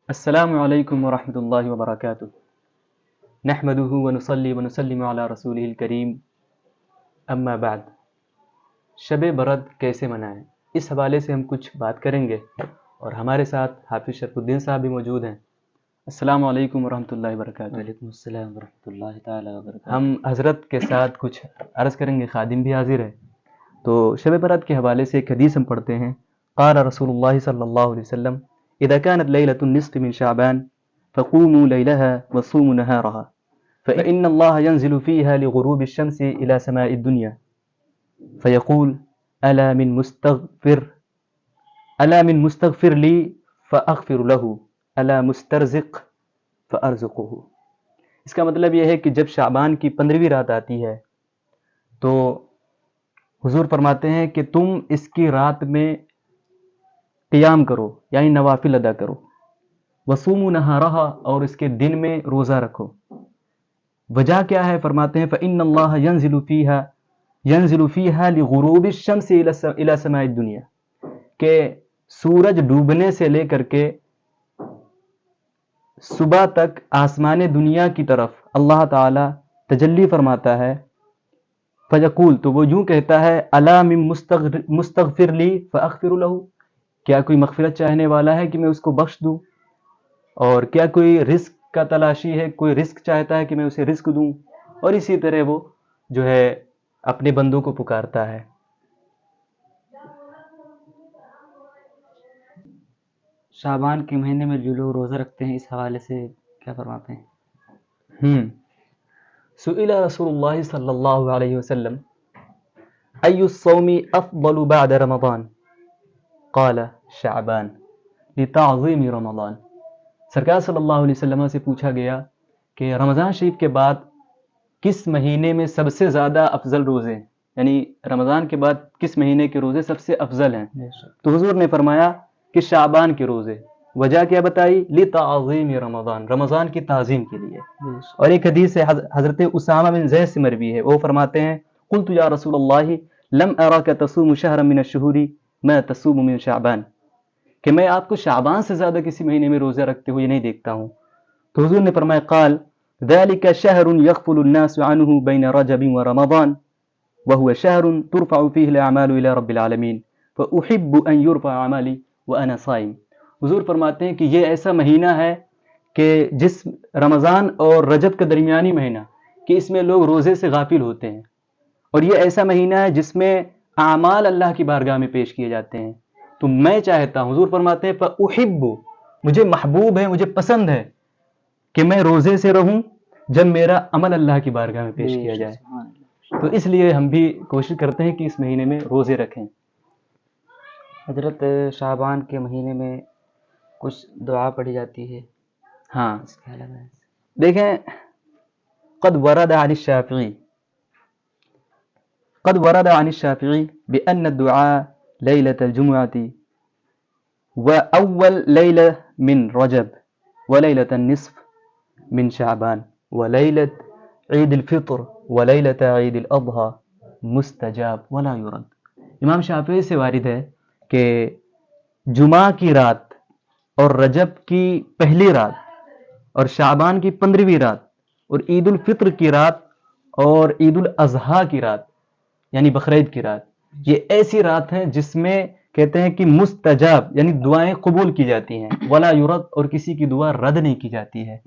السلام علیکم ورحمۃ اللہ وبرکاتہ نحمده ونصلی ونسلم علی رسولہ الکریم اما بعد شب برات کیسے منائیں اس حوالے سے ہم کچھ بات کریں گے اور ہمارے ساتھ حافظ شرف الدین صاحب بھی موجود ہیں۔ السلام علیکم ورحمۃ اللہ وبرکاتہ۔ وعلیکم السلام ورحمۃ اللہ تعالیٰ وبرکاتہ۔ ہم حضرت کے ساتھ کچھ عرض کریں گے، خادم بھی حاضر ہے۔ تو شب برات کے حوالے سے ایک حدیث ہم پڑھتے ہیں۔ قال رسول اللہ صلی اللہ علیہ وسلم اذا كانت ليلة النصف من شعبان فقوموا ليلها وصوموا نهارها فإن الله ينزل فيها لغروب الشمس إلى سماء الدنيا فيقول ألا من مستغفر لي فأغفر له ألا مسترزق فأرزقه۔ اس کا مطلب یہ ہے کہ جب شعبان کی 15ویں رات آتی ہے تو حضور فرماتے ہیں کہ تم اس کی رات میں قیام کرو، یعنی نوافل ادا کرو، وصوموا نہارها، اور اس کے دن میں روزہ رکھو۔ وجہ کیا ہے؟ فرماتے ہیں فإن اللہ ينزل فيها لغروب الشمس إلى سماء الدنيا، کہ سورج ڈوبنے سے لے کر کے صبح تک آسمان دنیا کی طرف اللہ تعالی تجلی فرماتا ہے۔ فیقول، تو وہ یوں کہتا ہے، الا من مستغفر لی فاغفر له، کیا کوئی مغفرت چاہنے والا ہے کہ میں اس کو بخش دوں؟ اور کیا کوئی رزق کا تلاشی ہے، کوئی رزق چاہتا ہے کہ میں اسے رزق دوں؟ اور اسی طرح وہ جو ہے اپنے بندوں کو پکارتا ہے۔ شعبان کے مہینے میں جو لوگ روزہ رکھتے ہیں اس حوالے سے کیا فرماتے ہیں؟ سئل رسول اللہ صلی اللہ علیہ وسلم ای الصوم افضل بعد رمضان قال شعبان لتعظیم رمضان۔ سرکار صلی اللہ علیہ وسلم سے پوچھا گیا کہ رمضان شریف کے بعد کس مہینے میں سب سے زیادہ افضل روزے ہیں، یعنی رمضان کے بعد کس مہینے کے روزے سب سے افضل ہیں؟ تو حضور نے فرمایا کہ شعبان کے روزے۔ وجہ کیا بتائی؟ لتعظیم رمضان، رمضان کی تعظیم کے لیے۔ اور ایک حدیث سے حضرت اسامہ بن زید سے مروی ہے، وہ فرماتے ہیں قلت یا رسول اللہ لم اراک تصوم شہرا من الشہور ما تصوم من شعبان، کہ میں آپ کو شعبان سے زیادہ کسی مہینے میں روزہ رکھتے ہوئے نہیں دیکھتا ہوں۔ تو حضور نے فرمایا قال ذلك شهر يغفل الناس عنه بين رجب ورمضان وهو شهر ترفع فيه الاعمال الى رب العالمین فاحب ان يرفع عملي وانا صائم۔ حضور فرماتے ہیں کہ یہ ایسا مہینہ ہے کہ جس رمضان اور رجب کا درمیانی مہینہ کہ اس میں لوگ روزے سے غافل ہوتے ہیں، اور یہ ایسا مہینہ ہے جس میں اعمال اللہ کی بارگاہ میں پیش کیے جاتے ہیں۔ تو میں چاہتا ہوں، حضور فرماتے ہیں فاحب، مجھے محبوب ہے، مجھے پسند ہے کہ میں روزے سے رہوں جب میرا عمل اللہ کی بارگاہ میں پیش کیا جائے۔ تو اس لیے ہم بھی کوشش کرتے ہیں کہ اس مہینے میں روزے رکھیں۔ حضرت شعبان کے مہینے میں کچھ دعا پڑھی جاتی ہے، ہاں اس کے علاوہ دیکھیں، قد ورد عن الشافعی بأن الدعاء لیلۃ الجمعۃ وأول لیلہ من رجب ولیلۃ النصف من شعبان ولیلۃ عید الفطر ولیلۃ عید الاضحیٰ مستجاب ولا یرد۔ امام شافعی سے وارد ہے کہ جمعہ کی رات اور رجب کی پہلی رات اور شعبان کی 15ویں رات اور عید الفطر کی رات اور عید الاضحیٰ کی رات یعنی بقرعید کی رات، یہ ایسی رات ہیں جس میں کہتے ہیں کہ مستجاب یعنی دعائیں قبول کی جاتی ہیں، ولا یرد، اور کسی کی دعا رد نہیں کی جاتی ہے۔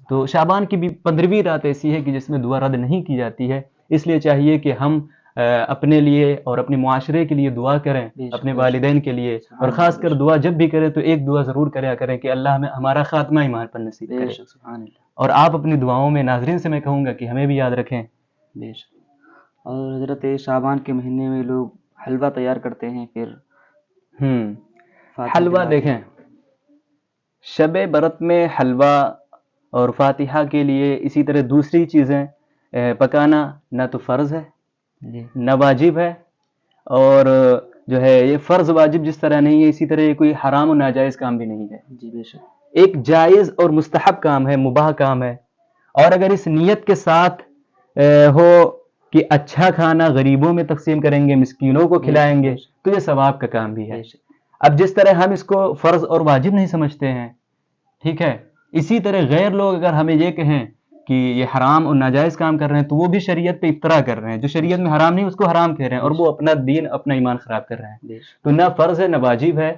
تو شعبان کی بھی 15ویں رات ایسی ہے کہ جس میں دعا رد نہیں کی جاتی ہے۔ اس لیے چاہیے کہ ہم اپنے لیے اور اپنے معاشرے کے لیے دعا کریں، اپنے والدین کے لیے، اور خاص کر دعا جب بھی کریں تو ایک دعا ضرور کریں کہ اللہ ہمیں ہمارا خاتمہ ایمان پر نصیب کرے۔ اور آپ اپنی دعاؤں میں ناظرین سے میں کہوں گا کہ ہمیں بھی یاد رکھیں۔ اور حضرت شعبان کے مہینے میں لوگ حلوہ تیار کرتے ہیں، پھر حلوہ دیکھیں، شب برات میں حلوہ اور فاتحہ کے لیے اسی طرح دوسری چیزیں پکانا نہ تو فرض ہے نہ واجب ہے، اور جو ہے یہ فرض واجب جس طرح نہیں ہے، اسی طرح یہ کوئی حرام و ناجائز کام بھی نہیں ہے۔ جی بے شک، ایک جائز اور مستحب کام ہے، مباح کام ہے، اور اگر اس نیت کے ساتھ ہو کہ اچھا کھانا غریبوں میں تقسیم کریں گے، مسکینوں کو کھلائیں گے، تو یہ ثواب کا کام بھی ہے۔ اب جس طرح ہم اس کو فرض اور واجب نہیں سمجھتے ہیں ٹھیک ہے. اسی طرح غیر لوگ اگر ہمیں یہ کہیں کہ یہ حرام اور ناجائز کام کر رہے ہیں تو وہ بھی شریعت پہ افطرا کر رہے ہیں. جو شریعت میں حرام نہیں اس کو حرام کہہ رہے ہیں اور وہ اپنا دین اپنا ایمان خراب کر رہے ہیں. تو نہ فرض ہے نہ واجب ہے.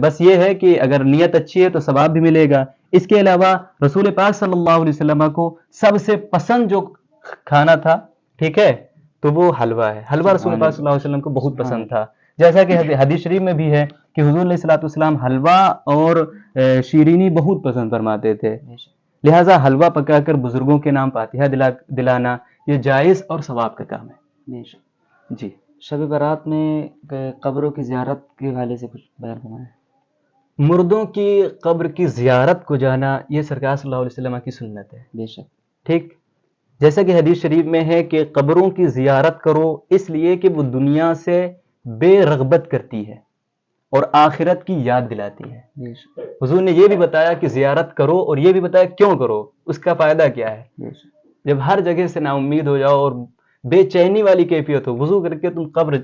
بس یہ ہے کہ اگر نیت اچھی ہے تو ثواب بھی ملے گا. اس کے علاوہ رسول پاک صلی اللہ علیہ وسلم کو سب سے پسند جو کھانا تھا ٹھیک ہے تو وہ حلوہ ہے. حلوہ رسول پاک صلی اللہ علیہ وسلم کو بہت پسند تھا. جیسا کہ حدیث شریف میں بھی ہے کہ حضور علیہ الصلوۃ والسلام حلوہ اور شیرینی بہت پسند فرماتے تھے. لہٰذا حلوہ پکا کر بزرگوں کے نام فاتحہ دلانا یہ جائز اور ثواب کا کام ہے. جی. شب برات میں قبروں کی زیارت کے حوالے سے کچھ بیان فرمائیں. مردوں کی قبر کی زیارت کو جانا یہ سرکار صلی اللہ علیہ وسلم کی سنت ہے. بے شک. ٹھیک. جیسا کہ حدیث شریف میں ہے کہ قبروں کی زیارت کرو اس لیے کہ وہ دنیا سے بے رغبت کرتی ہے اور آخرت کی یاد دلاتی ہے. حضور نے یہ بھی بتایا کہ زیارت کرو اور یہ بھی بتایا کیوں کرو, اس کا فائدہ کیا ہے. جب ہر جگہ سے نا امید ہو جاؤ اور بے چینی والی کیفیت ہو, وضو کر کے تم قبر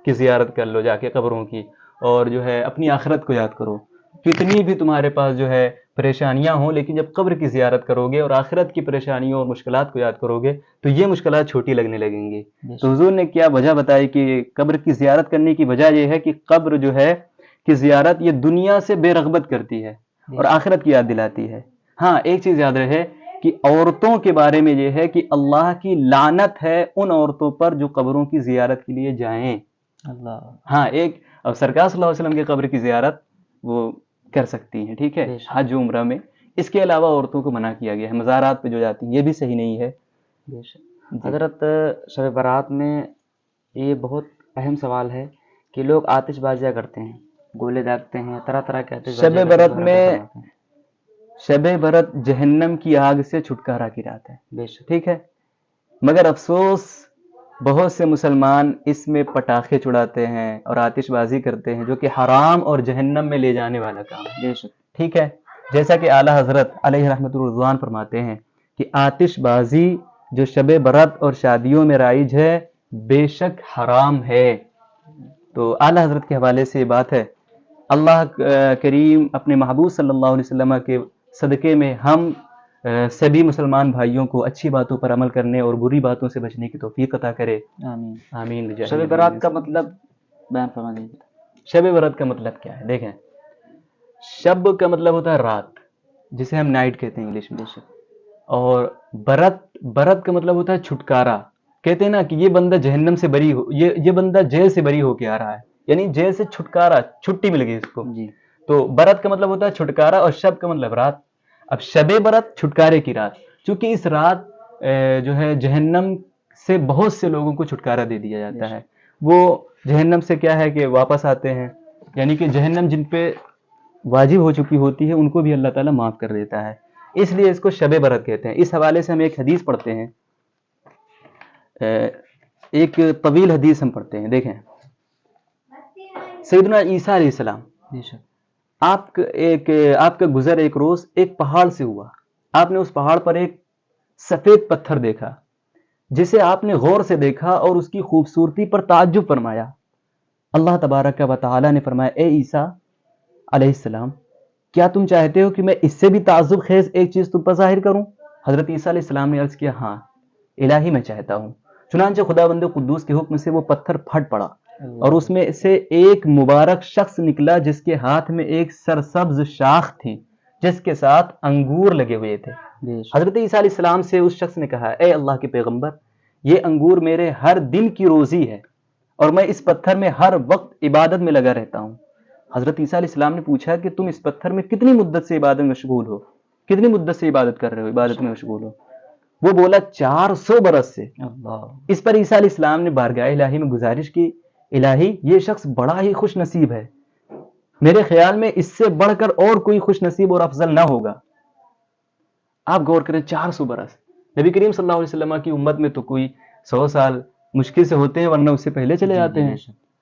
کی زیارت کر لو جا کے قبروں کی, اور جو ہے اپنی آخرت کو یاد کرو. کتنی بھی تمہارے پاس جو ہے پریشانیاں ہوں لیکن جب قبر کی زیارت کرو گے اور آخرت کی پریشانیوں اور مشکلات کو یاد کرو گے تو یہ مشکلات چھوٹی لگنے لگیں گی. تو حضور نے کیا وجہ بتائی کہ قبر کی زیارت کرنے کی وجہ یہ ہے کہ قبر جو ہے کہ زیارت یہ دنیا سے بے رغبت کرتی ہے اور آخرت کی یاد دلاتی ہے. ہاں ایک چیز یاد رہے کہ عورتوں کے بارے میں یہ ہے کہ اللہ کی لعنت ہے ان عورتوں پر جو قبروں کی زیارت کے لیے جائیں. اللہ. ہاں ایک سرکار صلی اللہ علیہ وسلم کی قبر کی زیارت وہ کر سکتی ہیں ٹھیک ہے حج عمرہ میں. اس کے علاوہ عورتوں کو منع کیا گیا ہے. مزارات پہ جو جاتی ہیں یہ بھی صحیح نہیں ہے. حضرت شب برات میں یہ بہت اہم سوال ہے کہ لوگ آتش بازیاں کرتے ہیں, گولے داغتے ہیں, طرح طرح کے آتش شب برات میں شب برات جہنم کی آگ سے چھٹکارا کی رات ہے ٹھیک ہے. مگر افسوس بہت سے مسلمان اس میں پٹاخے چھڑاتے ہیں اور آتش بازی کرتے ہیں جو کہ حرام اور جہنم میں لے جانے والا کام ہے ٹھیک ہے. جیسا کہ اعلیٰ حضرت علیہ رحمۃ الرضوان فرماتے ہیں کہ آتش بازی جو شب برات اور شادیوں میں رائج ہے بے شک حرام ہے. تو اعلیٰ حضرت کے حوالے سے یہ بات ہے. اللہ کریم اپنے محبوب صلی اللہ علیہ وسلم کے صدقے میں ہم سبھی مسلمان بھائیوں کو اچھی باتوں پر عمل کرنے اور بری باتوں سے بچنے کی توفیق عطا کرے. آمین آمین. شب برات کا مطلب بیان فرما دیجیے. شب برات کا مطلب کیا ہے؟ دیکھیں, شب کا مطلب ہوتا ہے رات, جسے ہم نائٹ کہتے ہیں انگلش میں, اور برات کا مطلب ہوتا ہے چھٹکارا. کہتے ہیں نا کہ یہ بندہ جہنم سے بری ہو, یہ بندہ جیل سے بری ہو کے آ رہا ہے, یعنی جیل سے چھٹکارا, چھٹی مل گئی اس کو. تو برات کا مطلب ہوتا ہے چھٹکارا اور شب کا مطلب رات. اب شب برات چھٹکارے کی رات, چونکہ اس رات جو ہے جہنم سے بہت سے لوگوں کو چھٹکارا دے دیا جاتا ہے. وہ جہنم سے کیا ہے کہ واپس آتے ہیں, یعنی کہ جہنم جن پہ واجب ہو چکی ہوتی ہے ان کو بھی اللہ تعالیٰ معاف کر دیتا ہے. اس لیے اس کو شب برات کہتے ہیں. اس حوالے سے ہم ایک حدیث پڑھتے ہیں, ایک طویل حدیث ہم پڑھتے ہیں. دیکھیں, سیدنا عیسیٰ علیہ السلام, آپ کا گزر ایک روز ایک پہاڑ سے ہوا. آپ نے اس پہاڑ پر ایک سفید پتھر دیکھا جسے آپ نے غور سے دیکھا اور اس کی خوبصورتی پر تعجب فرمایا. اللہ تبارک و تعالی نے فرمایا, اے عیسیٰ علیہ السلام, کیا تم چاہتے ہو کہ میں اس سے بھی تعجب خیز ایک چیز تم پر ظاہر کروں؟ حضرت عیسیٰ علیہ السلام نے عرض کیا, ہاں الہی میں چاہتا ہوں. چنانچہ خداوند قدوس کے حکم سے وہ پتھر پھٹ پڑا اور اس میں سے ایک مبارک شخص نکلا جس کے ہاتھ میں ایک سرسبز شاخ تھی جس کے ساتھ انگور لگے ہوئے تھے. حضرت عیسیٰ علیہ السلام سے اس شخص نے کہا, اے اللہ کے پیغمبر, یہ انگور میرے ہر دن کی روزی ہے اور میں اس پتھر میں ہر وقت عبادت میں لگا رہتا ہوں. حضرت عیسیٰ علیہ السلام نے پوچھا کہ تم اس پتھر میں کتنی مدت سے عبادت میں مشغول ہو, کتنی مدت سے عبادت کر رہے ہو, عبادت میں مشغول ہو؟ وہ بولا 400 برس سے. اس پر عیسیٰ علیہ السلام نے بارگاہ الہی میں گزارش کی, الہی یہ شخص بڑا ہی خوش نصیب ہے, میرے خیال میں اس سے بڑھ کر اور کوئی خوش نصیب اور افضل نہ ہوگا. آپ غور کریں, 400 برس. نبی کریم صلی اللہ علیہ وسلم کی امت میں تو کوئی 100 سال مشکل سے ہوتے ہیں, ورنہ اس سے پہلے چلے جاتے ہیں.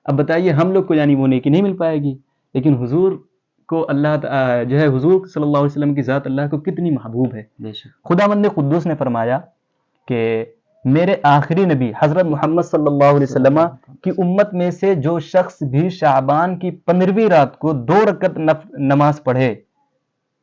اب بتائیے ہم لوگ کو یعنی وہ نیکی نہیں مل پائے گی, لیکن حضور کو اللہ جو ہے حضور صلی اللہ علیہ وسلم کی ذات اللہ کو کتنی محبوب ہے. خداوند قدوس نے فرمایا کہ میرے آخری نبی حضرت محمد صلی اللہ علیہ وسلم کی امت میں سے جو شخص بھی شعبان کی 15ویں رات کو 2 رکعت نماز پڑھے